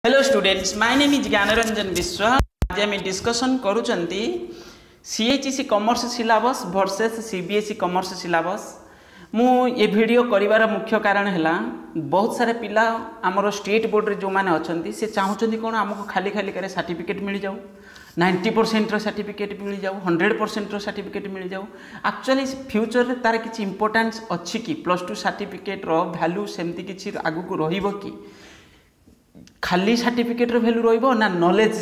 Hello students, my name is Gyanranjan Vishwa. आज आम discussion करूँगी CHSE commerce syllabus versus CBSE commerce syllabus. मु ये वीडियो करिवार मुख्य कारण है बहुत सारे पिला आमर स्टेट बोर्ड जो मैंने अच्छा से चाहते कौन आमको खाली खाली करे सर्टिफिकेट मिल जाऊ, 90% सर्टिफिकेट मिल जाऊ, 100% सर्टिफिकेट मिल जाऊ। एक्चुअली फ्यूचर रे तार किसी इंपोर्टेंस अच्छी कि +2 सर्टिफिकेट रो वैल्यू सेमती किसी आगू रहिबो कि खाली सर्टिफिकेट वैल्यू रहिबो ना नॉलेज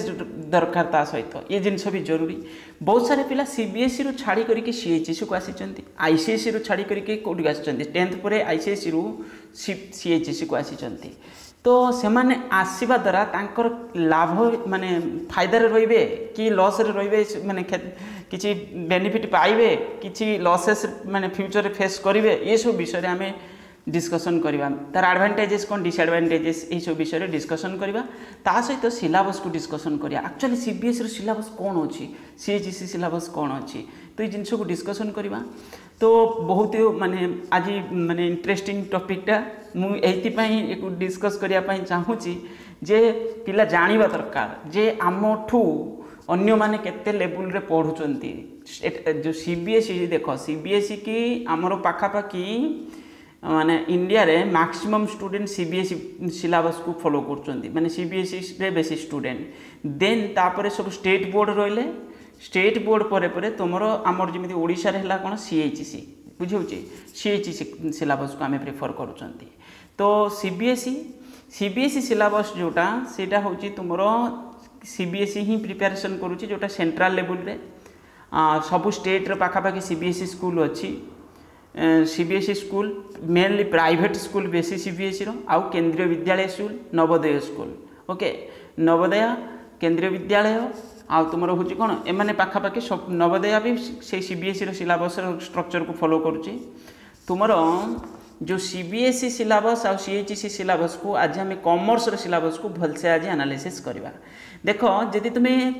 दरकार ता सहित ये जिनस भी जरूरी। बहुत सारे पिला सीबीएसई रु छाड़ी करके सीएचईसी को आसीचंती, आईसीएसई रु छाड़ी करके कोडी आसीचंती, 10th परे आईसीएसई रु सीएचईसी को आसीचंती। तो सेमाने आसीबा द्वारा तांकर लाभ माने फायदा रे रहिबे कि लॉस रे रहिबे, माने किछि बेनिफिट पाइबे किछि लॉसेस माने फ्यूचर रे फेस करिवे, ये सब विषय रे हमें डिस्कसन करवा। तार एडवांटेजेस कौन डिसएडवांटेजेस ये सब विषय डिस्कसन करवा। ता सहित सिलेबस को डिस्कसन करिया। एक्चुअली सीबीएसई रो सिलेबस कौन अच्छी, सीएचईसी सिलेबस कौन अच्छी, तो ये जिनस को डिस्कसन करवा। तो बहुत माने आज माने इंटरेस्टिंग टॉपिकटा मुझे डिस्कस करने चाहूँगी जे पिला जानिबा दरकार जे आमठू अन्य माने केते लेवल रे पढ़ुचंती। जो सीबीएसई देख, सीबीएसई की आमर पाखापाखि माने इंडिया रे मैक्सिमम स्टूडेंट सीबीएसई सिलेबस को फॉलो करचंती, माने सीबीएसई रे बेसी स्टूडेंट। देन तापरे सब स्टेट बोर्ड रहिले, स्टेट बोर्ड परे परे तुमर आमर जमी ओडिशा रे हला कोन सीएचईसी, बुझिउची सीएचईसी सिलेबस को आमे प्रेफर करूचंती। तो सीबीएसई सिलेबस जोटा सेटा होची तुमर सीबीएसई ही प्रिपरेशन करूची, जोटा सेंट्रल लेवल रे सब स्टेट रे पाखापाखि सीबीएसई स्कूल अच्छी। CBSE school mainly private school बेसी सीबीएसई रो, आउ केंद्रीय विद्यालय school, Navodaya school, okay Navodaya केंद्रीय विद्यालय आउ तुम हूँ कौन एम पाखापाखि सब नवोदय भी से सीबीएसई रो सिलेबस स्ट्रक्चर को फॉलो करुच्ची। तुमर जो सीबीएसई सिलेबस आ सीएचईसी सिलेबस को आज आम कॉमर्स रो सिलेबस को भलसे आज एनालिसिस करवा। देख जदि तुम्हें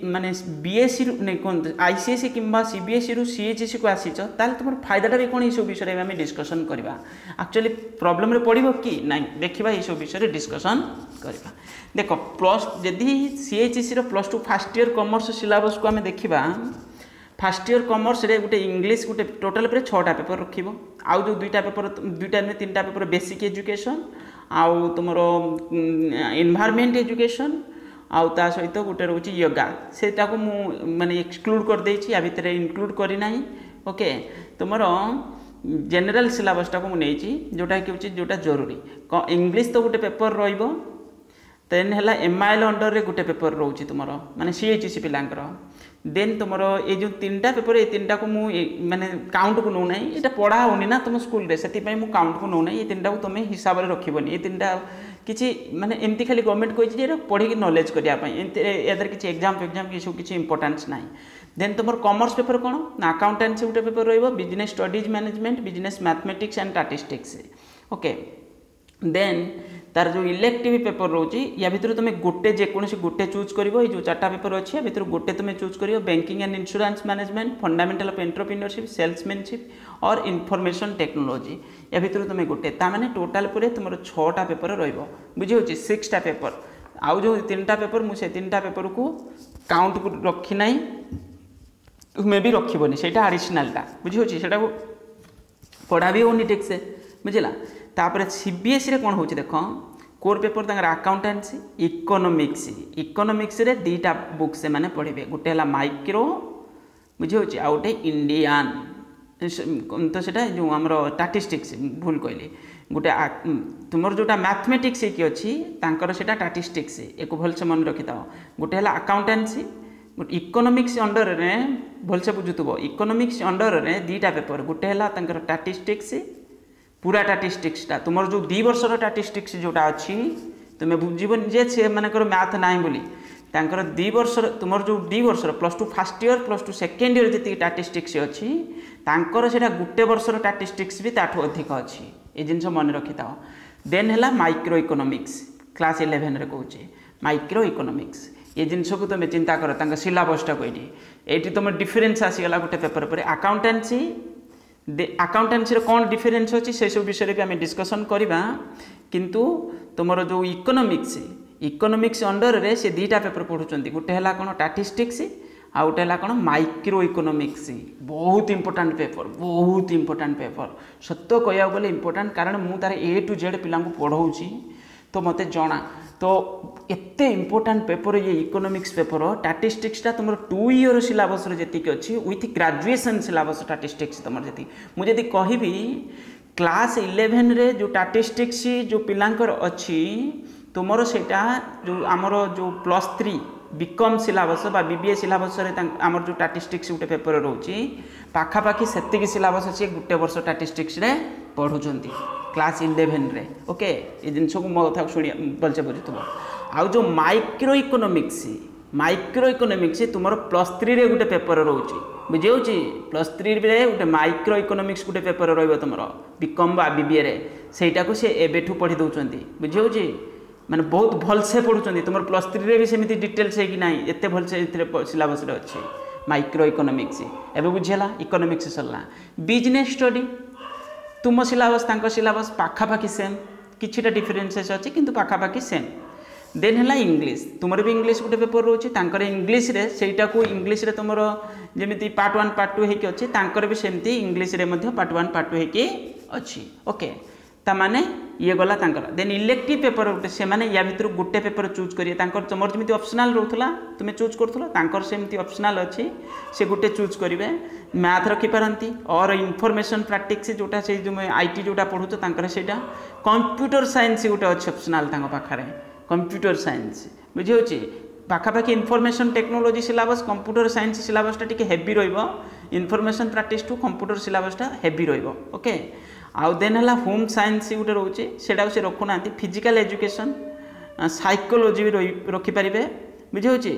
माने बीएसई नहीं कौन आईसीएसई किंबा सीबीएसई रु सीएचईसी को आसीच ताल तुम फायदाटा भी कौन ये विषय में डिस्कसन करवा। एक्चुअली प्रॉब्लम रे पड़ो कि नहीं देखा ये सब विषय डिस्कसन करवा। देख प्लस जदि सीएचईसी रो +2 फर्स्ट ईयर कॉमर्स सिलेबस को आम देखा, फर्स्ट ईयर कॉमर्स रे गोटे इंग्लिश गोटे टोटल पे 6टा पेपर रखिबो, आउ जो 2टा पेपर 2टा ने 3टा पेपर बेसिक एजुकेशन आउ तुमर एनवायरनमेंट एजुकेशन आउ ता सहित गोटे रोचे योगा, सेटा को मु माने एक्सक्लूड कर देछि, या भितर इंक्लूड करी नाही। ओके तुमर जनरल सिलेबसटा को मु नेछि जोटा कि होछि जोटा जरूरी। इंग्लिश तो गोटे पेपर रहिबो, देन हैला एमआईएल अंडर रे गोटे पेपर रोची तुमर माने सीएचईसी पिलांकर। देन तुमर ये जो 3टा पेपर ये 3टा को मु माने काउंट को नो नाही, एटा पढ़ा होनी ना तुम स्कूल रे, सेति पई मु काउंट को नो नाही। ये 3टा को तुम हिसाब रे रखिबोनी, ये 3टा किछि माने एमती खाली गवर्नमेंट कहि जे पढ़ी कि नॉलेज करिया पई, एदर किछि एग्जाम कि सब किछि इंपोर्टेंस नाही। देन तुमर कॉमर्स पेपर कोन ना अकाउंटेंसी गोटे पेपर रहिबो, business studies management, business mathematics and statistics, okay. Then तार जो इलेक्टिव पेपर रोची या भितर तुम गोटे जेकोसी गोटे चूज कर, जो 4टा पेपर अच्छी या भितर गोटे तुम चूज कर, banking and insurance management, fundamental of entrepreneurship, salesmanship और इनफॉरमेशन टेक्नोलॉजी, या भितर तुम गोटे ताने टोटाल पर तुम 6टा पेपर रहिबो, बुझी 6टा पेपर। आउ जो 3टा पेपर मुझे 3टा पेपर को काउंट को रखी ना, तुम्हें भी रखिबनी सेटा एडिशनलटा, बुझी सेटा को पढ़ा भी होनी ठीक से, बुझला। तापर सीबीएसई रे कौन होची देख कोर पेपर तंगर अकाउंटेंसी, इकोनॉमिक्स रे 2टा बुक से माने पढ़िबे, गोटे हला माइक्रो बुझी होची आ गोटे इंडियन, तो सेटा जो हमरो स्टैटिस्टिक्स भूल कहली, गोटे तुमर जोटा मैथमेटिक्स की अच्छी तांकर सेटा स्टैटिस्टिक्स, एको भल से मन रखि थाओ। गोटे हला अकाउंटेंसी, इकोनॉमिक्स अंडर रे भल से बुझुतबो, इकोनॉमिक्स अंडर रे 2टा पेपर, गोटे हला तांकर स्टैटिस्टिक्स पूरा स्टैटिस्टिक्सटा तुमर जो 2 वर्षर स्टैटिस्टिक्स जोटा अच्छी तुम्हें बुझीबन जे से मानकर मैथ ना बोली, तांकर 2 वर्षर तुमर जो 2 वर्षर +2 फर्स्ट ईयर +2 सेकेंड ईयर जी स्टैटिस्टिक्स अच्छी तांकर सेटा गोटे वर्षर स्टैटिस्टिक्स भी ताठू अधिक अच्छी, ये जिनस मन रखि थाओ। देन हैला माइक्रो इकोनॉमिक्स, क्लास 11 रे कहूचे माइक्रो इकोनॉमिक्स, ये जिनस को तुम चिंता कर तांका सिलेबसटा को एठी तुम डिफरेंस आसीगला गोटे पेपर पर। अकाउंटेंसी कौन डिफरेंस अच्छी से सब विषय भी आम डिस्कसन करवा, किंतु तुमर जो इकोनॉमिक्स इकोनोमिक्स अंडर रे से दुईटा पेपर पढ़ुंट गोटे है कौन स्टैटिस्टिक्स आ गोटे है कौन माइक्रो इकोनोमिक्स। बहुत इंपोर्टाट पेपर, बहुत इंपोर्टाट पेपर, सत कह गले इंपोर्टाट, कारण मु तार A to Z पिला पढ़ाऊँगी तो मत जना। तो एते इंपोर्टाट पेपर ये इकोनोमिक्स पेपर स्टैटिस्टिक्सटा तुम 2 ईयर सिलेबस जी अच्छी विथ ग्रेजुएशन सिलेबस स्टैटिस्टिक्स तुम जी मुझे कहबी क्लास 11 रे जो स्टैटिस्टिक्स जो पिलांकर अच्छी तुमर सेटा जो आमर जो +3 बीकॉम सिलेबस बा बीबीए सिलेबस आमर जो स्टैटिस्टिक्स गोटे पेपर रोचे पाखापाखि सेतिक सिलेबस अच्छी गोटे वर्ष स्टैटिस्टिक्स रे पढ़ुंट क्लास 11 रे। ओके ये जिनस को मो कथा शुणी भलसे बुझुव। आउ जो माइक्रो इकोनोमिक्स तुमर +3 रे गोटे पेपर रोचे बुझे +3 रे गोटे माइक्रो इकोनोमिक्स गोटे पेपर रही तुम बीकॉम बा बीबीए रे सेटा को सी एबेठू पढ़ी दौरान बुझे माने बहुत भलसे पढ़ुंट तुम +3 रे भी सेमती डिटेल्स है कि ना एत भलसे सिलेबस अच्छे माइक्रो इकोनोमिक्स एवं बुझेगा। इकोनोमिक्स सरला बिजनेस स्टडी तुम सिलेबस तांको सिलेबस पाखापाखि सेम किछिटा डिफरेन्सेस अच्छे किंतु पाखापाखि सेम। देन है इंग्लीश तुमर भी इंग्लीश गोटे पेपर रोचे तांकर इंग्लीश रे सेटा को इंग्लीश रे तुमर जेमिति पार्ट 1 पार्ट 2 होकि अच्छे तांकर भी सेमती इंग्लीश रे मध्य पार्ट 1 पार्ट 2 होकि अच्छी। ओके ता माने ये गला तांकर। देन इलेक्टिव पेपर गोटे से माने या भितर गोटे पेपर चूज करिए तांकर तुमर जेमिति ऑप्शनल रहउथला तुमे चूज करथलो तांकर सेमती ऑप्शनल अच्छी से गोटे चूज करिवे। मैथ रखि पारंती और इनफॉरमेशन प्रैक्टिस जोटा से जो आईटी जोटा पढुतो तांकर सेटा कंप्यूटर साइंस गोटे अच्छे ऑप्शनल तांको पाखरे कंप्यूटर साइंस बुझे होची पाखापाखि information technology syllabus computer science सिलेबसटा टिके हेवी रहिबो इनफॉरमेशन प्रैक्टिस टू कंप्यूटर सिलेबसटा हेवी रहिबो। ओके आउ देन है होम साइंस गोटे रोचे सेटा से रखुना फिजिकल एजुकेशन साइकोलॉजी भी रखिपारे बुझे होची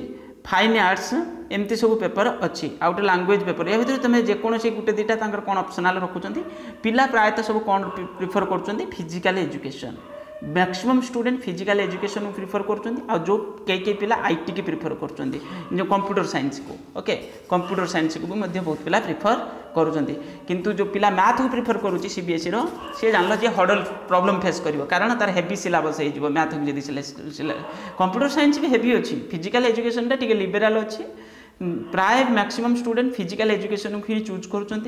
फाइन आर्ट्स एमती सब पेपर अच्छी आ गोटे लैंग्वेज पेपर या भर तुम जेकोसी गोटे दुईटा कौन ऑप्शनल रखुच्च पिला प्रायतः सब कौन प्रिफर कर physical education maximum student physical education को प्रिफर कर जो कई पिला आईटी की प्रिफर कर कंप्यूटर साइंस को। ओके कंप्यूटर साइंस को भी बहुत पिला प्रिफर करुँच किंतु जो पिला मैथ को प्रिफर करुँच सीबीएसई सी जान जे हडल प्रॉब्लम फेस कर कारण तार हेवी सिलेबस हो मैथ को जब कंप्यूटर साइंस भी हेवी अच्छी फिजिकल एजुकेशन टा टिके लिबराल अच्छी प्राय मैक्सिमम स्टूडेंट फिजिकल एजुकेशन को ही चूज करुँच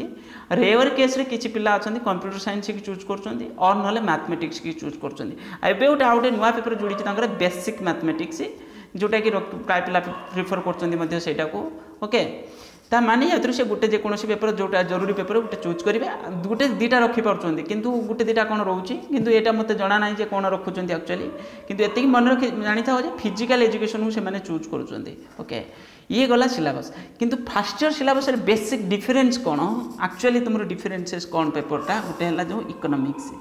रेयर केस रे किछि पिला अछंती कंप्यूटर साइंस की चूज करुँच और नले मैथमेटिक्स की चूज करुँच। एबे गोटे आउटे नुआ पेपर जोड़ी तांकर बेसिक मैथमेटिक्स जोटा कि प्राय पिला प्रिफर करुँच सेटा को। ओके ता माने या से गोटे जेकोसी पेपर जोटा जरूरी पेपर गोटे चूज करेंगे गोटे दुईटा रखिपार किंतु गोटे दुईटा कौन रोचे किंतु एटा मत जना ना जे कौन रखुच्च एक्चुअली किंतु एतिक मन रखी जानी था फिजिकल एजुकेशन को से चूज करुँच। ओके ये गला सिलेबस किंतु first year syllabus basic difference कौन एक्चुअली तुम डिफरेन्सेस कौन पेपरटा गोटे है जो इकोनोमिक्स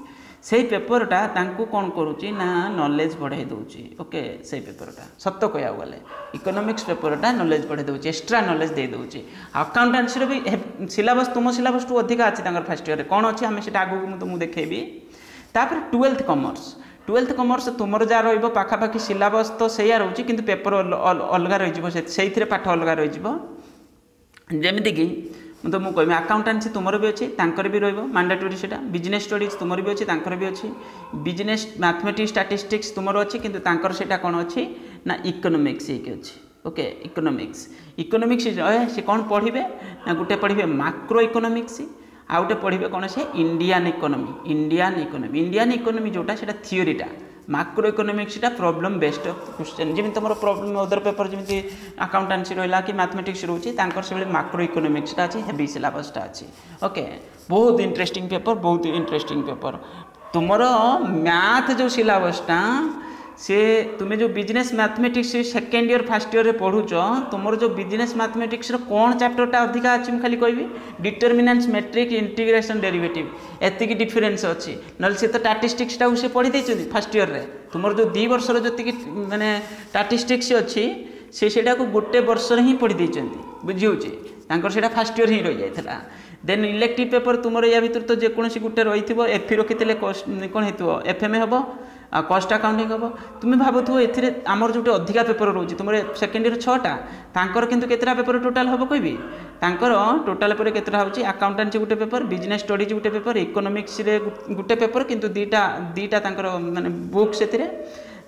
से पेपरटा तांको कौन करुच्ची ना नॉलेज बढ़ाई दूची। ओके से पेपरटा सत कह गले इकोनोमिक्स पेपरटा नॉलेज बढ़ाई दूची एक्स्ट्रा नॉलेज दे दूची। अकाउंटेंसी भी सिलेबस तुम सिलेबस टू अधिक अच्छी फर्स्ट ईयर कौन अच्छी आम से आगे तुमको देखेबी। तापर 12th कॉमर्स तुमर जहाँ रही पाखापाखि सिलेबस तो सैया रोचे किंतु पेपर अलग रही पाठ अलग रही जमीक तो मुझे कहमी अकाउंटेंसी तुमर भी अच्छी तांकर भी रही मैंडेटरी से बिजनेस स्टडीज तुमर भी अच्छी तांकर भी अच्छी बिजनेस मैथमेटिक्स स्टैटिस्टिक्स तुमर अच्छी किंतु तांकर सेटा कौन अच्छी ना इकोनोमिक्स एक अच्छी। ओके इकोनोमिक्स से कौन पढ़े ना गोटे पढ़े मैक्रो इकोनोमिक्स आ गोटे पढ़े कौन से इंडियन इकोनोमी जोटा से थियोरीटा मैक्रो इकोनोमिक्सटा प्रॉब्लम बेस्ड क्वेश्चन जमी तुम प्रॉब्लम अदर पेपर जमी अकाउंटेंसी रहा कि मैथमेटिक्स रोचे से मैक्रो इकोनोमिक्सटा अच्छी हेवी सिलेबसटा अच्छी। ओके बहुत इंटरेस्टिंग पेपर तुमर मैथ जो सिलेबसटा से तुम्हें जो business mathematics second year first year पढ़ुच तुम जो बिजनेस मैथमेटिक्स कौन चैप्टरटा अधिका अच्छी मुझे खाली कहबी डिटरमिनेंट्स मेट्रिक इंटीग्रेशन डेरिवेटिव एति डिफरेन्स अच्छी ना से तो स्टैटिस्टिक्सटा से पढ़ी देते फर्स्ट ईयर रे तुम जो 2 वर्ष जी माने स्टैटिस्टिक्स अच्छी सेटा को गोटे वर्ष ही पढ़ी देते बुझे से फर्स्ट ईयर ही रही जाता। देन इलेक्टिव पेपर तुम या भर तो जेकोसी गोटे रही एफी रखी कौन हो एफएमए हम कॉस्ट अकाउंटिंग हम तुम्हें भावुव ए आमर जो अधिका पेपर रोचे तुम सेकेंड ईयर 6टा तांकर किंतु केतरा पेपर टोटाल हम कहबी तांकर टोटाल पर केतरा होची अकाउंटेंसी गोटे पेपर बिजनेस स्टडीज गोटे पेपर इकोनोमिक्स रे गोटे पेपर किंतु दीटा तांकर माने बुक से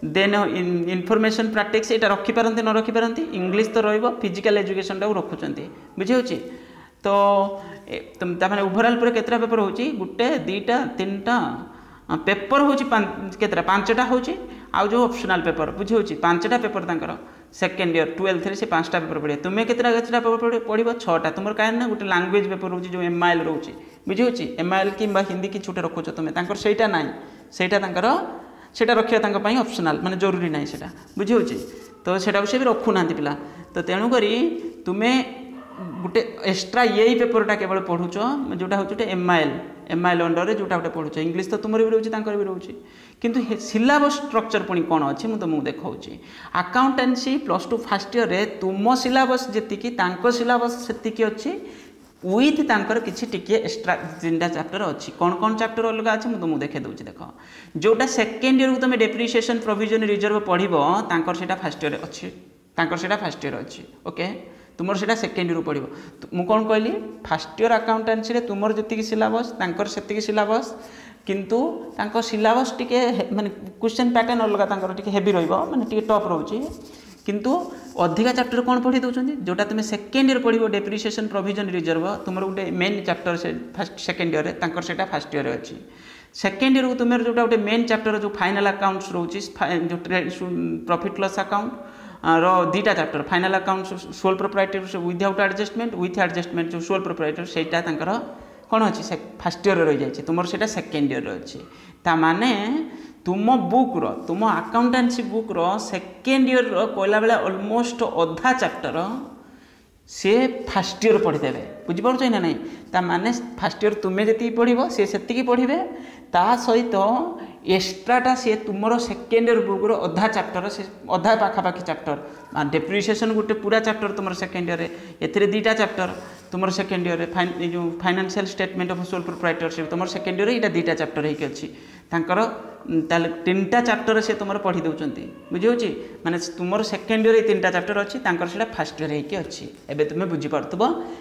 देन इनफॉरमेशन प्रैक्टिस ये रखिपारती न रखिपारती इंग्लिश तो रही फिजिकल एजुकेशन टाक रखुच्च बुझे तो ताने ओभरऑल पूरा केतरा पेपर होची गुटे दुईटा तीनटा पेपर होची केतरा पांचटा होची आउ जो ऑप्शनल पेपर बुझे होची पांचटा पेपर तांकर सेकेंड ईयर 12th रे से पांचटा पेपर पढ़े तुम्हें केतरा केतरा पेपर पढ़िबो छटा तुमर काहे ना गुटे लैंग्वेज पेपर होची जो एमआईएल रहउची बुझे होची एमआईएल किंबा हिंदी कि छुटे रखुछ तुमे तांकर सेटा नाही सेटा तांकर सेटा रखिया तांकर पई ऑप्शनल माने जरूरी नाही सेटा बुझे होची तो सेटा से भी रखु नांती पिला तो तेनु करी तुमे गोटे एक्स्ट्रा यही पेपरटा केवल पढ़ुच जोटा हूँ एमआईएल अंडर जोटा गोटे पढ़ुच इंग्लिश तो तुमर भी रोचे भी रोचे किंतु सिलेबस स्ट्रक्चर पुणी कौन अच्छी मुझे तुमको देखा अकाउंटेंसी +2 फर्स्ट ईयर रे तुम सिलेबस जी सिलेबस से अच्छी विथ तांकर किसी टिके एक्स्ट्रा 3टा चैप्टर अच्छी कौन कौन चैप्टर अलग अच्छी मुझे तुमको देखे दूसरी देख जोटा सेकेंड ईयर को तुम डेप्रिसिएशन प्रोविजन रिजर्व पढ़ से फर्स्ट ईयर अच्छी से फर्स्ट ईयर अच्छी ओके तुम से सेकेंड ईयर पढ़ो मुझे कौन कहली फर्स्ट ईयर अकाउंटेंसी रे तुमर जी सिलेबस तांकर से सिलेबस किंतु तांकर सिलेबस टिके माने क्वेश्चन पैटर्न अलग टिके हेवी रहिबो माने टिके टफ रहउची किंतु अधिका चैप्टर कौन पढ़ी दउछन्ती जोटा तुम सेकेंड ईयर पढ़ो डेप्रिसिएशन प्रोविजन रिजर्व तुमर गोटे मेन चैप्टर से फर्स्ट सेकेंड ईयर तांकर सेटा फर्स्ट ईयर अच्छी सेकेंड ईयर को तुम जोटा गोटे मेन चैप्टर जो फाइनल अकाउंट्स रोची जो प्रॉफिट लॉस अकाउंट रो 2टा chapter final account sole proprietor without adjustment with adjustment जो सोल प्रोप्राइटर सेटा तांकर कौन अच्छी फर्स्ट ईयर रही जाए तुम से सेकेंड ईयर अच्छी ताने तुम बुक रो तुम अकाउंटेंसी बुक रो सेकेंड ईयर कहला बेला ऑलमोस्ट अधा चैप्टर सी फर्स्ट ईयर पढ़ीदेवे बुझीपार ना नहीं ताने फर्स्ट ईयर तुम्हें जी पढ़ो सी से पढ़े ता सहित एक्स्ट्राटा सी तुमर सेकेंड ईयर बुक रो अधा चैप्टर से अधा पाखापाखि चैप्टर डेप्रिसिएशन गोटे पूरा चैप्टर तुम सेकेंड ईयर एथिरे 2टा चैप्टर तुम सेकेंड ईयर जो financial statement of sole proprietorship तुम सेकेंड ईयर यहाँ 2टा चैप्टर होगी अच्छी तांकर 3टा चैप्टर से तुम पढ़ी दौरान बुझे माने तुम सेकेंड ईयर 3टा चैप्टर अच्छी से फर्स्ट ईयर होगी अच्छी एवं तुम्हें बुझीपार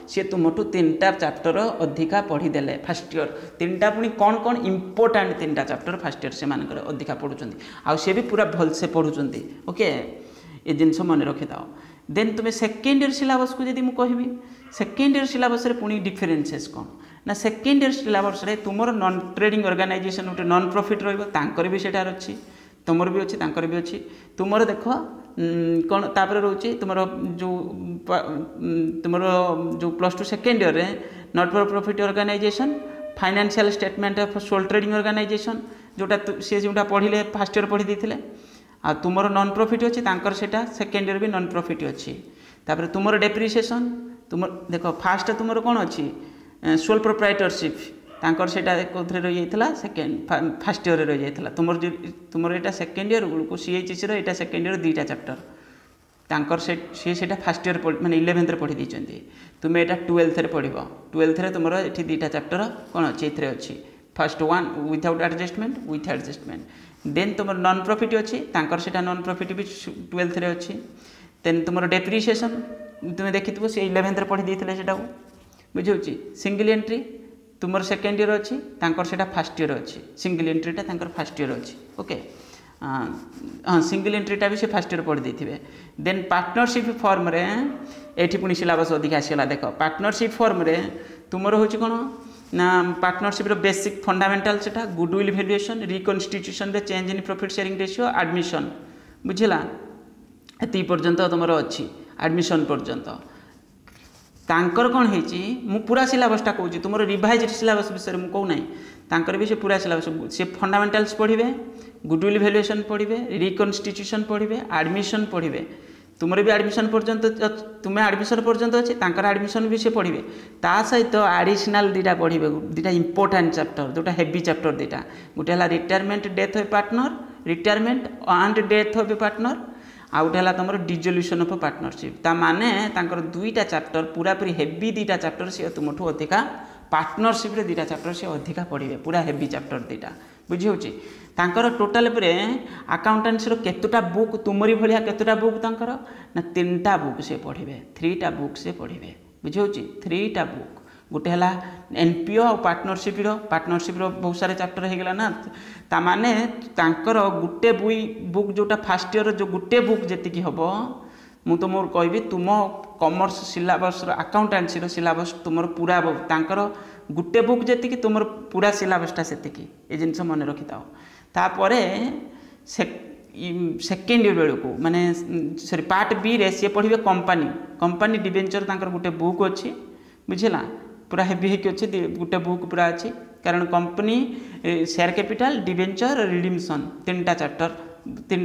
सी तुमठू 3टा चैप्टर अधिका पढ़ीदे फर्स्ट ईयर 3टा पुणी कौन कौन इंपोर्टाट 3टा चैप्टर फर्स्ट ईयर से अधिका पढ़ुं आउ सी भी पूरा भलसे पढ़ुं ओके ये जिनस मन रखी था देन तुम्हें सेकेंड ईयर सिलेबस को जब मुझे सेकेंड ईयर सिलेबस पुणी डिफरेन्सेस कौन ना सेकेंड ईयर सिलेबस तुम नॉन ट्रेडिंग ऑर्गेनाइजेशन गोटे नॉन प्रॉफिट रही भी सेटार अच्छी तुमर भी अच्छी तांकर भी अच्छी तुमर देख कौन तापर रोचे तुमर जो तुमर जो +2 second year not for profit organisation financial statement of sole trading organisation जोटा सी जोटा पढ़ले फर्स्ट ईयर पढ़ी देते आ तुमर नॉन प्रॉफिट अच्छी तांकर सेटा सेकेंड ईयर भी नॉन प्रॉफिट अच्छी तापर तुमर डेप्रिसिएशन तुम देख फास्ट तुमर कौन अच्छी सोल प्रोप्राइटरशिप तांकर सेटा कोथरे रही जाइतला सेकेंड फर्स्ट ईयर रही जाइतला तुमर एटा सेकेंड ईयर को सीएचसी रो एटा सेकेंड ईयर 2टा चैप्टर तांकर सेटा फर्स्ट ईयर माने 11th रे पढ़ी देचंती तुम एटा 12th रे पढ़िबो 12th रे तुमर एठी 2टा चैप्टर कौन अच्छी एथरे अच्छी first one without adjustment with adjustment then तुम नॉन प्रॉफिट अच्छी तांकर सेटा नॉन प्रॉफिट भी 12th रे अच्छी देन तुम डेप्रिसिएशन तुम्हें देखी सी 11th रे पढ़ी देते सेटा बुझे सिंगल एंट्री तुमर सेकेंड ईयर अच्छी तांकर सेटा फर्स्ट ईयर अच्छी सिंगल एंट्रीटा तांकर फर्स्ट ईयर अच्छी ओके हाँ सिंगल एंट्रीटा भी से फर्स्ट ईयर पढ़ी देते देन पार्टनरशिप फॉर्म रे एठी पुणी सिलेबस अधिक आसला देख पार्टनरशिप फॉर्म रे तुमर हूँ कौन ना पार्टनरशिप बेसिक फंडामेंटाल सेटा गुडविल वैल्यूएशन रिकन्स्टिट्यूशन रे change in profit sharing ratio admission बुझला एति पर्यंत तुमर अच्छी एडमिशन पर्यंत तांकर कौन है मु पूरा सिलेबसटा कहूँ तुम रिवाइज सिलेबस विषय में कहूँ ना तांकर भी से पूरा सिलेबस से फंडामेंटाल्स पढ़े गुडविल वैल्यूएशन पढ़े रिकन्स्टिट्यूशन पढ़े एडमिशन पढ़े तुमर भी एडमिशन पर्यंत तुम्हें एडमिशन पर्यंत अच्छे तांकर एडमिशन भी से पढ़े ता सहित एडिशनल 2टा पढ़े 2टा इंपोर्टाट चैप्टर जोटा हेवी चैप्टर 2टा गोटे है retirement death of partner retirement and death of partner आ गोटे है तुम डिजोल्यूशन ऑफ पार्टनरशिप ता माने तांकर 2टा चैप्टर पूरा पूरी हेवी 2टा चैप्टर सी तुमठू अधिका पार्टनरशिप रे 2टा चैप्टर सी अधिका पढ़े पूरा हेवी चैप्टर 2टा बुझी होची तांकर टोटल पे अकाउंटेंसी रो केतुटा बुक तुमरी भलिया केतुटा बुक तांकर ना 3टा बुक से पढ़े 3टा बुक से पढ़े बुझी होची 3टा बुक गोटे है एनपीओ और पार्टनरशिप बहुत सारे चैप्टर हो गला ना ताने तांकर गुटे बुक जोटा फर्स्ट ईयर जो गुटे बुक जी हम मु तो मोर कहबी तुम कॉमर्स सिलेबस अकाउंटेंसी सिलेबस तुम पूरा तांकर गुटे बुक जी तुम पूरा सिलेबसटा से ये जिन मन रखी था तापर सेकेंड ईयर बेलू माने सॉरी पार्ट बी रे सी पढ़े कंपनी डिबेंचर तांकर गुटे बुक अच्छी बुझेगा पूरा हेवी होगी अच्छे गोटे बुक पूरा अच्छी कारण कंपनी शेयर कैपिटल डिबेंचर रिडीम्सन तीन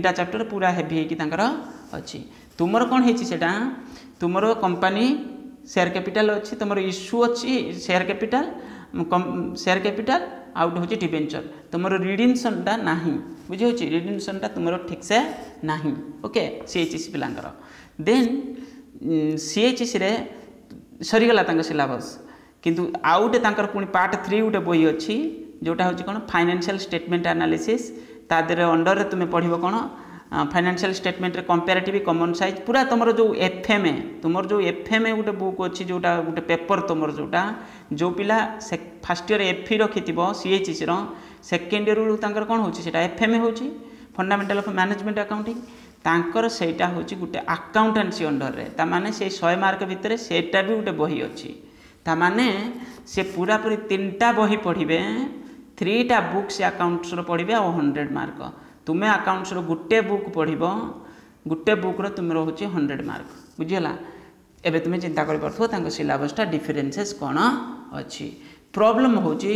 चैप्टर पूरा हेवी होगी अच्छी तुमर कौन है तुमर कंपनी शेयर कैपिटल अच्छी तुम इश्यू अच्छी शेयर कैपिटल आउट हूँ डिबेंचर तुम रिडीम्सनटा ना बुझे रिडीम्सनटा तुम ठीक से ना ओके सीएचईसी पिलांकर देन सीएचईसी रे सरीगला सिलेबस किंतु आउटे तांकर पुणी पार्ट 3 गोटे बही अच्छी जोटा हूँ कौन फाइनेंशियल स्टेटमेंट एनालिसिस तादर अंडर रे तुम्हें पढ़ो कौन फाइनेंशियल स्टेटमेंट रे कंपैरेटिव कॉमन साइज पूरा तुम जो एफएमए तुम जो एफएमए गोटे बुक अच्छी जोटा गोटे पेपर तुम जोटा जो पिला फर्स्ट ईयर एफई रखि सीएचईसी सेकेंड ईयर तांकर कौन होची सेटा एफएमए होची फंडामेंटल ऑफ मैनेजमेंट अकाउंटिंग तांकर सेटा होची गोटे अकाउंटेंसी अंडर रे ता माने से 100 मार्क भितर सेटा भी गोटे बही अच्छी ता माने से पूरा पूरी 3टा बही पढ़िबे 3टा बुक से अकाउंट्स रो पढ़िबे और 100 मार्क तुम्हें अकाउंट्स रो गुटे बुक पढ़िबो गुटे बुक रो तुम होची 100 मार्क बुझिला एबे तुम्हें चिंता करि परथो तांको सिलेबसटा डिफरेंसेस कोन अछि प्रॉब्लम होची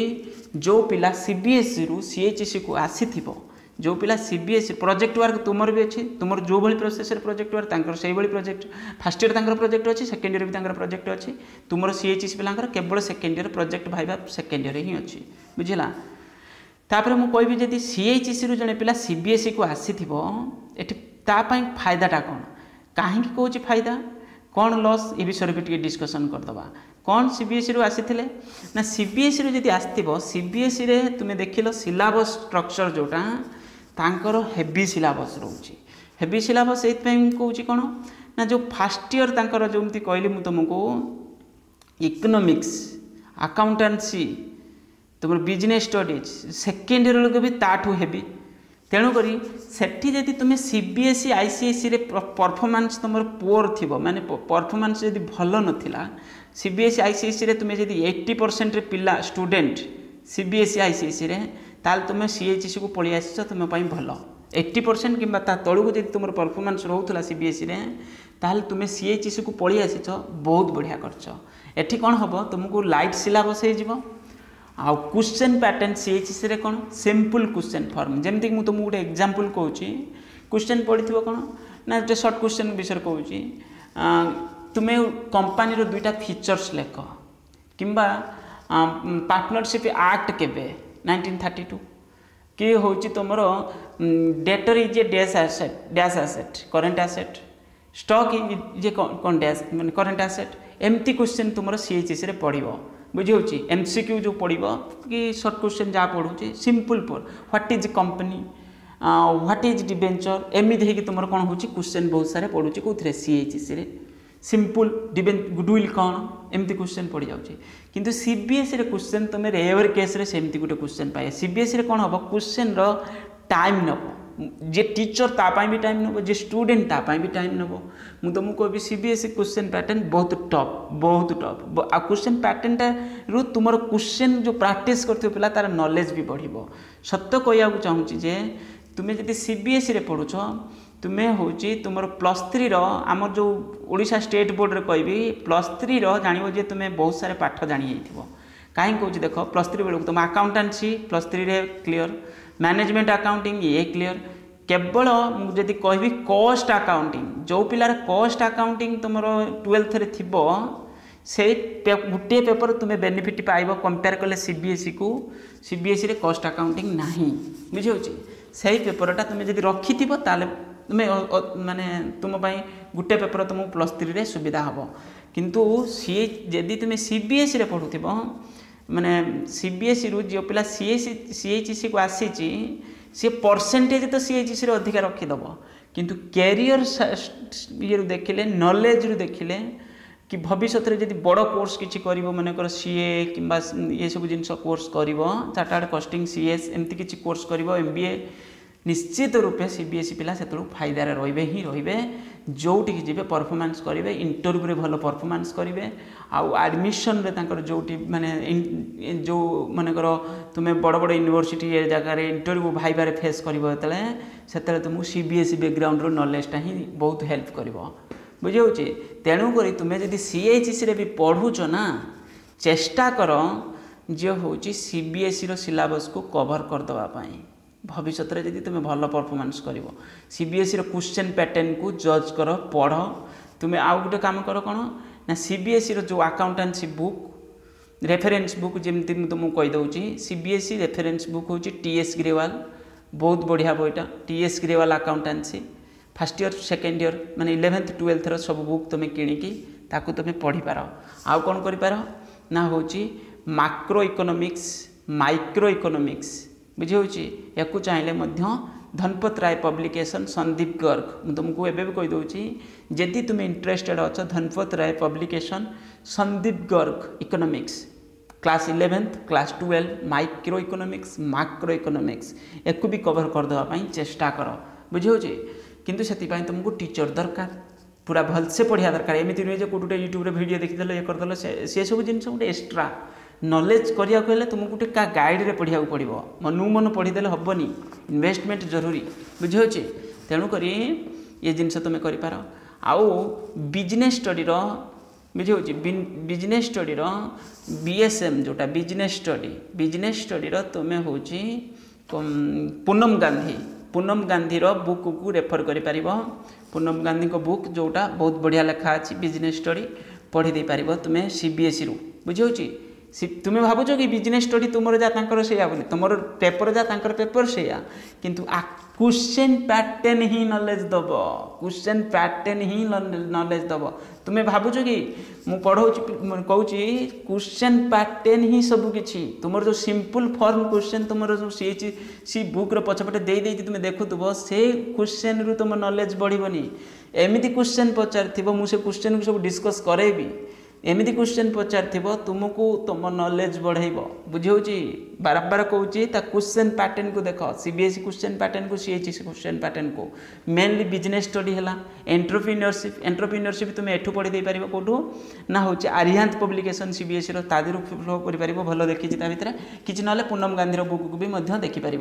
जो पिला सीबीएसई रु सीएचईसी को आसीथिबो जो पिला सीबीएसई प्रोजेक्ट वर्क तुमर भी अच्छी तुमर जो भली प्रोसेस प्रोजेक्ट वर्क तांकर सही भली प्रोजेक्ट फर्स्ट ईयर तांकर प्रोजेक्ट अच्छी सेकेंड ईयर भी तांकर प्रोजेक्ट अच्छी तुमर सीएचईसी पिलांकर केवल second year project viva second year ही अच्छी बुझिला तापर मु कहबी जदि सीएचईसी रु जने पिला सीबीएसई को आसीथिबो एठी ता पई फायदाटा कोन काहे की कहूची फायदा कौन लॉस ये विषय भी टी डिस्कसन करदबा कौन सीबीएसई रु आसीथिले ना सीबीएसई रु जदि आस्थिबो सीबीएसई रे तुमे देखिलो सिलेबस स्ट्रक्चर जोटा तांकर हेवी सिलेबस रोची हेवी सिलेबस एथपई कहूची कोन ना जो फर्स्ट ईयर तांकर जोमती कहली मु तुमको इकोनॉमिक्स अकाउंटेंसी तुम बिजनेस स्टडीज सेकेंड ईयर लोग भी ताठू हेवी तेणुक सेठी जदि तुम्हें सीबीएसई आईसीएसई रे परफॉर्मेंस तुम पुअर थी माने परफॉर्मेंस जदि भल नथिला सीबीएसई आईसीएसई रे तुम्हें जदि 80% रे पिला स्टूडेंट सीबीएसई आईसीएसई रे ताल तुम्हें सीएचईसी को पळि आसीछ तुम पई भल 80% किंबा ता तळुक जदि तुम परफॉर्मेंस रहउथला सीबीएसई रे ताल तुम्हें सीएचईसी को पळि आसीछ बहुत बढ़िया करछ एठी कोन हबो तुमको लाइट सिलेबस हे जिवो आउ क्वेश्चन पैटर्न सीएचईसी रे कौन सिंपल क्वेश्चन फॉर्म जमती कि तुमको गोटे एग्जांपल कहूँ क्वेश्चन पढ़ी कौन ना गोटे शॉर्ट क्वेश्चन विषय कहूँ तुम्हें कंपनी रो 2टा फीचर्स लेख किंबा पार्टनरशिप एक्ट केबे 1932 कि हूँ तुम debtor is a dash asset current asset stock is a कौन डैश माने करेन्ट एसेट एमती क्वेश्चन तुम सीएचईसी रे पढ़ो बुझे एमसीक्यू जो पढ़ो कि शॉर्ट क्वेश्चन जहाँ पढ़ुचे सिंपल पर what is company what is debenture एमती है तुम कौन हो क्वेश्चन बहुत सारे पढ़ुचे कौन सीएचईसी रे सिंपल गुडविल कौन एमती क्वेश्चन पड़ जाऊँगी किंतु सीबीएसई रे क्वेश्चन तुम रेयर केस रे सेमती गोटे क्वेश्चन पाए सीबीएसई रे कौन हम क्वेश्चन रो टाइम नब जे टीचर तापाई भी टाइम नब जे स्टूडेंट तापाई भी टाइम नब मु तुमको कहबी सीबीएसई क्वेश्चन पैटर्न बहुत टफ आ क्वेश्चन पैटर्नटा रु तुम क्वेश्चन जो प्रैक्टिस करथियो पिला तार नॉलेज भी बढ़िबो सत्य कहया चाहूँगी जे तुम्हें जदि सीबीएसई रे पढ़ुछ तुम्हें हूँ तुम +3 आम जो ओडिशा स्टेट बोर्ड रे कहबी +3 जानिबो जे तुम्हें बहुत सारे पाठ जानी जाइथिबो कहीं कहूँ देख +3 बेलू तुम अकाउंटेंसी +3 रे क्लियर मैनेजमेंट अकाउंटिंग ये क्लियर केवल मुझे कहबी कॉस्ट अकाउंटिंग जो पिलार कॉस्ट अकाउंटिंग तुम 12th रे थिबो से गोटे पेपर तुम्हें बेनिफिट पाइब कंपेयर कले सीबीएसई को सीबीएसई रे कॉस्ट अकाउंटिंग नहीं बुझे से पेपरटा तुम्हें जब रखि ताले तुम्हें माने तुम गोटे पेपर तुमको +3 रे सुविधा हम किंतु सी जदि तुम्हें सीबीएसई रे पढ़ुथिबो माने सीबीएसई रु जो पिला सीएचईसी को आसी सी परसेंटेज तो सीएचईसी रे अधिक रखिदेव किंतु कैरियर ये देखिले नॉलेज रु देखिले कि भविष्य में जब बड़ कोर्स किसी कर मनकर सीए कि ये सब जिन कोर्स कर चार्टर्ड कॉस्टिंग सीएस एमती किसी कोर्स कर एमबीए निश्चित रूपे सीबीएसई पिला से फायदार रे ही रे जोटिक जी परफॉर्मेंस करेंगे इंटरव्यू रे भल परफॉर्मेंस करेंगे आडमिशन रे जो माने जो मनकर तुम्हें बड़ बड़ यूनिवर्सिटी जगह इंटरव्यू भाइबार फेस कर तुमको सीबीएसई बैकग्राउंड रो नॉलेजटा ही बहुत हेल्प कर बुझे तेणुक तुम्हें जब सीएचसी भी पढ़ुच ना चेष्टा कर जो हूँ सीबीएसई रो सिलेबस को कवर करदेवाई भविष्य में जब तुम्हें भल परफॉर्मेंस कर सीबीएसई रो क्वेश्चन पैटर्न को जज कर पढ़ तुम्हें आउ गोटे काम कर कौन ना सीबीएसई रो जो अकाउंटेंसी बुक रेफरेन्स बुक जमती तुमको कहीदे सीबीएसई रेफरेन्स बुक हूँ टीएस ग्रेवाल बहुत बढ़िया बईटा TS Grewal accountancy first year second year माने 11th 12th सब बुक तुम्हें किणिकी ताकू तुम्हें पढ़ी पार आउ कौन कर ना हूँ माक्रो इकोनॉमिक्स माइक्रो इकोनॉमिक्स बुझे या चाहिए धनपत राय पब्लिकेशन संदीप गर्ग मुझे तुमको एवं भी कहीदे जदि तुम्हें इंटरेस्टेड अच्छ Dhanpat Rai publication Sandeep Garg economics class 11th class 12 micro economics macro economics एक भी कवर करदेवाई चेष्टा कर बुझे किंतु से तुमको टीचर दरकार पूरा भलसे पढ़िया दरकार एमती नुहे जो गोटे यूट्यूब भिडियो देखीदेल ये करदेल से सब जिन गोटे एक्सट्रा नॉलेज करिया तुमको गोटे क्या गाइड रे पढ़िया पड़ो मनु मन पढ़ीदे हेनी इन्वेस्टमेंट जरूरी बुझे तेणुक ये जिनस तुम कर आउ बिजनेस स्टडी बुझे बिजनेस स्टडी बीएसएम जोटा बिजनेस स्टडी तुम्हें हूँ पूनम गांधी बुक को रेफर कर पूनम गांधी को बुक जोटा बहुत बढ़िया लेखा अच्छी बिजनेस स्टडी पढ़ी दे पार तुम्हें सीबीएसई रू बुझे तुम्हें भावुच कि बिजनेस स्टडी तुम जा तुम पेपर जा पेपर से किंतु क्वेश्चन पैटर्न ही नॉलेज दब क्वेश्चन पैटर्न ही नॉलेज दब तुम्हें भावुच कि मु पढ़ाऊँ कहूँ क्वेश्चन पैटर्न ही सब किछि तुम जो सिंपल फॉर्म क्वेश्चन तुम जो सी बुक पछपटे दे तुम्हें देखुव से क्वेश्चन रु तुम नॉलेज बढ़नी एमती क्वेश्चन पचार मुझे क्वेश्चन को सब डिस्कस करेबी एमती क्वेश्चन पचार तुमको तुम नॉलेज बढ़ेब बुझे बारंबार कहूँ क्वेश्चन पैटर्न को देख सीबीएसई क्वेश्चन पैटर्न को सीएचसी क्वेश्चन पैटर्न को मेनली बिजनेस स्टडी है एंटरप्रेन्योरशिप तुम एठू पढ़ी दे पार कौटू ना हूँ आर्यांत पब्लिकेशन सीबीएसई तादर फ्लो कर भल देखी भितर किसी ना पूनम गांधी बुक को भी देखिपार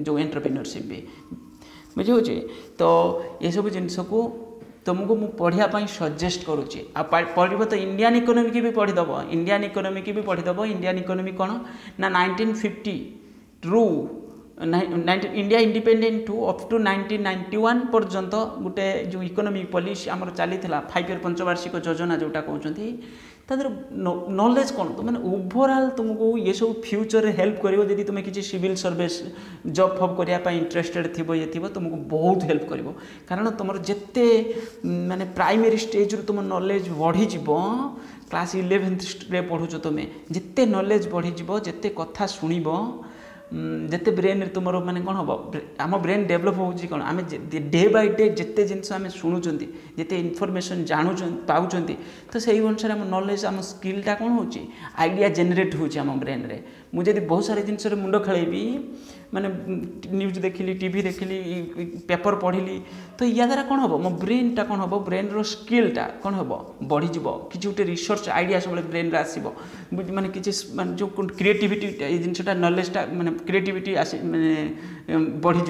जो एंटरप्रेन्योरशिप भी बुझे तो ये सब जिनस को तुमको मु पढ़ापी सजेस्ट करुच्ची पढ़ तो इंडियन इकोनॉमी की भी पढ़ीदब इंडियन इकोनॉमी की भी पढ़ीदब इंडियन इकोनॉमी कौन ना 1950 रु India independent to up to 1991 पर्यंत गोटे जो इकोनॉमिक पॉलिसी आमर चली 5 ईयर पंचवार्षिक योजना जोटा कहते तादर नॉलेज कौन तो मैंने ओवरऑल तुमको ये सब फ्यूचर हेल्प करिवो यदि तुम किसी सिविल सर्विस जॉब फॉब करने इंटरेस्टेड थी ये थी तुमको बहुत हेल्प करिवो कारण तुम जिते माने प्राइमरी स्टेज तुम नॉलेज बढ़ी क्लास 11th रे पढ़ुच तुम्हें जिते नॉलेज बढ़ी जिते कथा शुणब जिते ब्रेन तुम माने कौन हम आम ब्रेन डेभलप हो कौन आम डे बाय डे जिते जिनस आम शुणुंट जिते इनफॉरमेशन जानू पाँच तो से अनुसार आम नॉलेज आम स्किलटा कौन हो आइडिया जेनेट हो ब्रेन रे मुझे बहुत सारे जिनस मुंड खेलेबी माने न्यूज देखिली टीवी देखिली पेपर पढ़िली तो या द्वारा कौन हम मो ब्रेनटा कौन हम ब्रेन रो स्किलटा कौन हम बढ़ी कि गोटे रिसर्च आइडिया सब ब्रेन रे आसो माने किसी जो क्रिएटिविटी जिनसा नॉलेजटा माने क्रिएटिविटी माने बढ़ी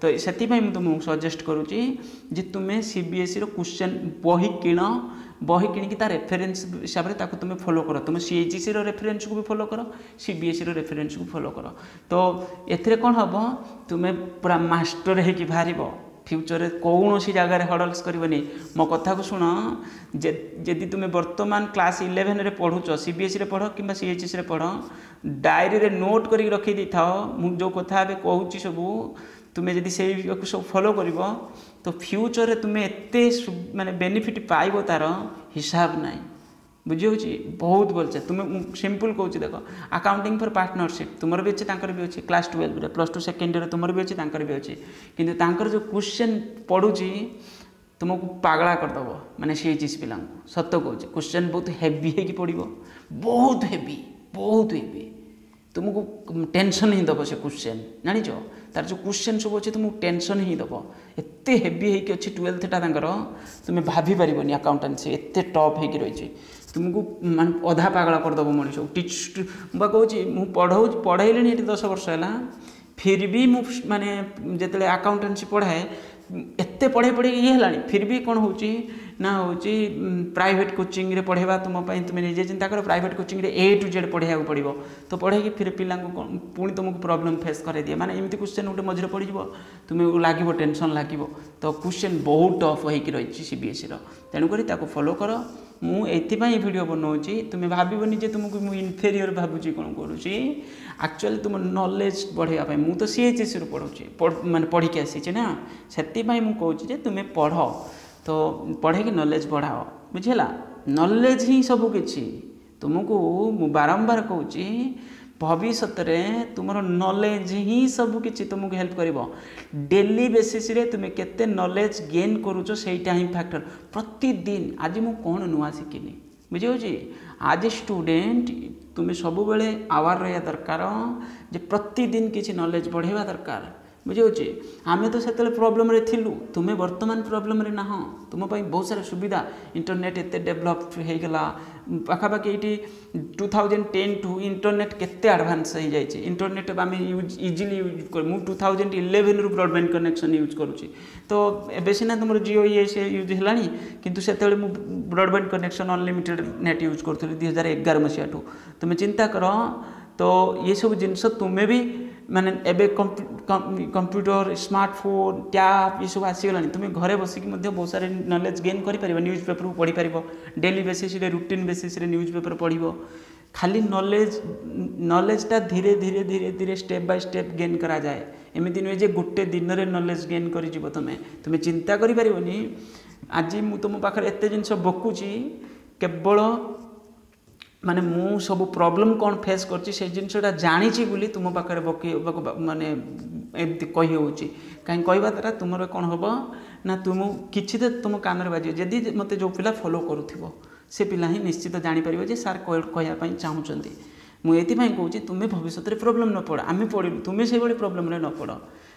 तो से तुमको सजेस्ट करुच्ची तुम्हें सीबीएसई रो क्वेश्चन बही किण बही किणिकी रेफरेन्स हिसाब से तुम्हें फॉलो कर तुम सीएचसी रेफरेन्स को भी फॉलो कर सीबीएसई रेफरेन्स को फॉलो कर तो एथिरे कौन हम तुम्हें पूरा मास्टर होगी बाहर फ्यूचर कौन सी जगह हडल्स करनी मो कथा को शुण जदि तुम्हें वर्तमान क्लास 11 रे पढ़ुच सीबीएसई रे पढ़ कि सीएचसी रे पढ़ डायरी रे नोट कर रखी दे था मु जो कथा कहूँ सब तुम्हें जदि से सब फॉलो कर तो फ्यूचर रे तुम्हें एते माने बेनिफिट पाइबो तार हिसाब नाई बुझे बहुत भलसे तुम्हें सिंपल कहूँ देख अकाउंटिंग फॉर पार्टनरशिप तुमर भी अच्छे भी अच्छे क्लास 12 रे +2 सेकेंड ईयर तुमर भी अच्छे भी अच्छे किंतु तांकर जो क्वेश्चन पढ़ुची तुमको पागला करदेव माने सीएचएससी पिला सत कहूँ क्वेश्चन बहुत हेवी है पड़ो बहुत हेवी तुमको टेंशन ही दब से क्वेश्चन जानिच तार जो क्वेश्चन सब अच्छे तुमको टेंशन ही दब एत हेवी होगी अच्छी 12th तुम्हें भाभी पारनी अकाउंटेंसी एत टफ हो रही तुमको मान अधा पागला करदेव मनीष टीच कहूँ पढ़ाइले ये 10 वर्ष है फिर भी मु माने जिते अकाउंटेंसी पढ़ाए एत पढ़े ये है फिर भी कौन हो ना हूँ प्राइवेट कोचिंग रे पढ़ेवा तुमपाई तुम निजे चिंता कर प्राइवेट कोचिंग रे A to Z पढ़ाया पड़ो तो पढ़े फिर पिला पुणी तुमको प्रॉब्लम फेस कर दिए माने एमती क्वेश्चन गोटे मझे पड़ तुम्हें लगे टेंशन लगे तो क्वेश्चन बहुत टफ हो रही सीबीएसई तेणुक फॉलो कर मुझे वीडियो बनाऊँगी तुम्हें भावनी जे तुमको मुझे इनफेरियर भावुँ कौन करुँची एक्चुअली तुम नॉलेज बढ़ाई मुझे तो सीएचएससी रू पढ़ुची माने पढ़ी आसी ना से मुझे तुम्हें पढ़ तो पढ़े कि नॉलेज बढ़ाओ बुझेगा नॉलेज ही सब किछि तुमको मु बारंबार कहूँ भविष्य में तुम नॉलेज ही सब किछि तुमको हेल्प करिवो डेली बेसिस रे तुम केते नॉलेज गेन करूछ सेटा ही फैक्टर प्रतिदिन आज मु कौन नुआ शिखिनी बुझे आज स्टूडेंट तुम्हें सब बेले आवार रहा दरकार जे प्रतिदिन किछि नॉलेज बढ़ेवा दरकार बुझे आमे तो से प्रॉब्लम रे थिलु तुम्हें वर्तमान प्रॉब्लम रे ना तुम बहुत सारा सुविधा इंटरनेट एत डेवलप हो गला पाखापाखि ये 2010 टू इंटरनेट केते एडवांस हो जाए इंटरनेट आम इजिली यूज कर 2011 रु ब्रॉडबैंड कनेक्शन यूज करुँची तो एबे सिना तुम जियो ये से यूज है किंतु से broadband connection unlimited net use करूँ 2011 मसीहा ठू तुम्हें चिंता कर तो ये सब जिनस तुम्हें भी माने एबे कंप्यूटर स्मार्टफोन टैब ये सब आसीगला तुम्हें घरे बसिक बहुत सारे नॉलेज गेन कर न्यूज पेपर पढ़ी पार daily basis routine basis news paper पढ़ खाली नॉलेजटा धीरे धीरे धीरे धीरे स्टेप बाय स्टेप गेन करा जाए एमती नुहे जे गोटे दिन में नॉलेज गेन कर तुम्हें चिंता करें आज मु तुम पाखे एत जिन बकुची केवल माने मु सब प्रॉब्लम कौन फेस करछि से जिनसटा जानी बोली तुम पाखे बकई माने एमती कही होची कहीं कहवा द्वारा तुम कौन हम ना तुम किसी तो तुम कान बाज जदि मत जो पिला फॉलो करूथिबो से पिला ही निश्चित जापर जे सार कहवाई चाहूँगी मुझे कहूँ तुम्हें भविष्य में प्रॉब्लम न पड़ आम पढ़ू तुम्हें से प्रॉब्लम न पड़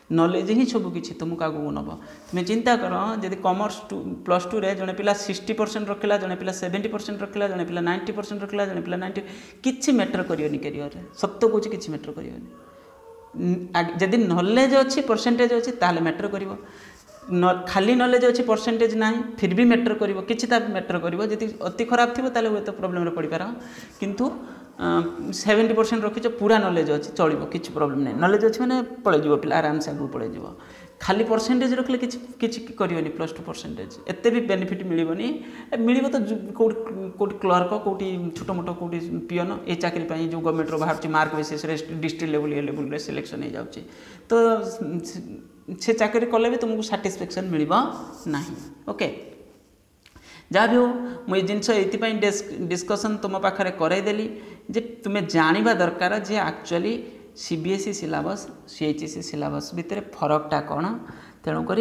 नॉलेज ही सब किसी तुमको आगू नब तुम्हें चिंता कर जब कॉमर्स +2 रे जड़े पिला 60% रखला जड़े पिला 70% रखला जड़े पिला 90% रखला जड़े पिला 90 किसी मैटर करियोनी करियर सत्य कहूँ किसी मैटर करियोनी जदि नॉलेज अच्छी परसेंटेज अच्छी ताले मैटर करिवो खाली नॉलेज अच्छी परसेंटेज ना फिर भी मैटर करिवो किछि ता मैटर करिवो जदि अति खराब थिबो ताले हुए तो प्रॉब्लम रे पड़ी पार किंतु 70% रखीच पूरा नॉलेज अच्छी चलो किसी प्रॉब्लम नहीं नॉलेज अच्छी मैंने पलैज पिला आराम से आगे पलैज खाली परसेंटेज रखले किसी करनी +2 परसेंटेज एत भी बेनिफिट मिलनी मिल तो कौट क्लर्क कौटी छोट मोट कौटी पियन ये चाकरी जो गवर्नमेंट बाहर मार्क बेसिस डिस्ट्रिक्ट लेवल ये लेवल सिलेक्शन हो जाए तो से चाकरी कले भी तुमको साटिस्फैक्शन मिल ना ओके जहाँ भी हो मुझे जिनस ये डिस्कसन तुम पाखे करदेली जे तुम्हें जाना दरकार जे एक्चुअली सीबीएसई सिलेबस सीएचएससी सिलेबस भितर फरकटा कौन तेणुक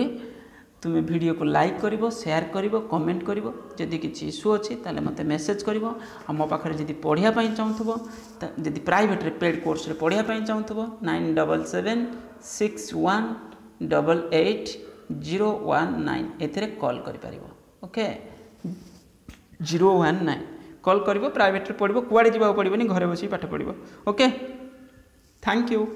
तुम्हें वीडियो को लाइक करिवो शेयर करिवो कमेंट करिवो जदि किसी इश्यू अच्छी ताले मते मेसेज करिवो आ मो पाखरे जदि पढ़िया पई चाहूथबो जदि प्राइवेट रे पेड कोर्स रे पढ़िया पई चाहूथबो 9776188019 एथिरे कॉल करि परिवो ओके 019 कॉल करिवो प्राइवेट रे पढ़िवो कुआडे जिबा पड़िबोनी घरे बसी पाठ पढ़िवो ओके थैंक यू।